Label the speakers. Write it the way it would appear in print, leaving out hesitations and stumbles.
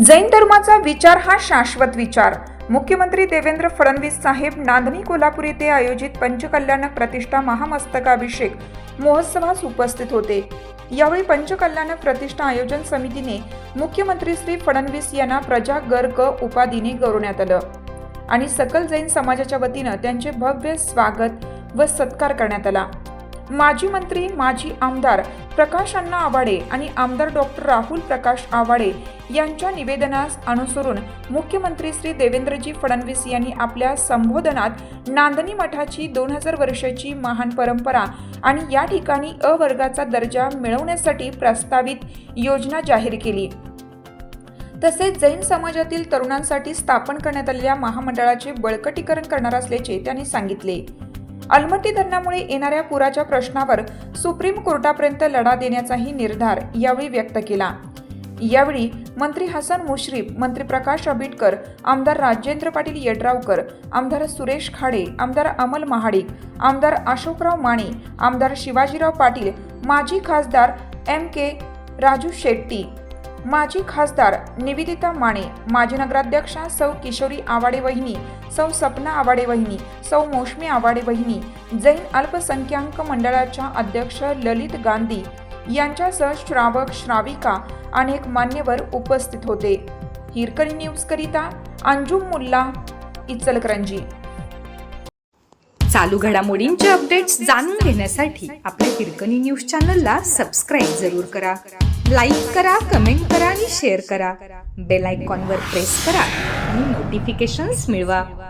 Speaker 1: जैन धर्माचा विचार हा शाश्वत विचार. मुख्यमंत्री देवेंद्र फडणवीस साहेब नांदणी कोल्हापूर येथे आयोजित पंचकल्याणक प्रतिष्ठा महामस्तकाभिषेक महोत्सवास उपस्थित होते. यावेळी पंचकल्याणक प्रतिष्ठा आयोजन समितीने मुख्यमंत्री श्री फडणवीस यांना प्रजा गर्ग उपाधीने गौरवण्यात आलं आणि सकल जैन समाजाच्या वतीनं त्यांचे भव्य स्वागत व सत्कार करण्यात आला. माजी मंत्री माजी आमदार प्रकाश अण्णा आवाडे आणि आमदार डॉक्टर राहुल प्रकाश आवाडे यांच्या निवेदनास अनुसरून मुख्यमंत्री श्री देवेंद्रजी फडणवीस यांनी आपल्या संबोधनात नांदणी मठाची 2000 वर्षाची महान परंपरा आणि या ठिकाणी अ वर्गाचा दर्जा मिळवण्यासाठी प्रस्तावित योजना जाहीर केली. तसेच जैन समाजातील तरुणांसाठी स्थापन करण्यात आलेल्या महामंडळाचे बळकटीकरण करणार असल्याचे त्यांनी सांगितले. अलमट्टी धरणामुळे येणाऱ्या पुराच्या प्रश्नावर सुप्रीम कोर्टापर्यंत लढा देण्याचाही निर्धार यावेळी व्यक्त केला. यावेळी मंत्री हसन मुश्रीफ, मंत्री प्रकाश आंबेडकर, आमदार राजेंद्र पाटील यड्रावकर, आमदार सुरेश खाडे, आमदार अमल महाडिक, आमदार अशोकराव माने, आमदार शिवाजीराव पाटील, माजी खासदार MK राजू शेट्टी, माजी खासदार निवेदिता माने, माजी नगराध्यक्षा सौ किशोरी आवाडे वहिनी, सौ सपना आवाडे वहिनी, सौ मौसमी आवाडे वहिनी, जैन अल्पसंख्याक मंडळाच्या अध्यक्ष ललित गांधी यांच्यासह श्रावक श्राविका अनेक मान्यवर उपस्थित होते. हिरकणी न्यूज करिता अंजुम मुल्ला, इचलकरंजी.
Speaker 2: चालू घडामोडींचे अपडेट्स जाणून घेण्यासाठी आपल्या हिरकणी न्यूज चॅनलला सबस्क्राईब जरूर करा. लाईक करा, कमेंट करा आणि शेअर करा. बेल आयकॉनवर प्रेस करा आणि नोटिफिकेशन्स मिळवा.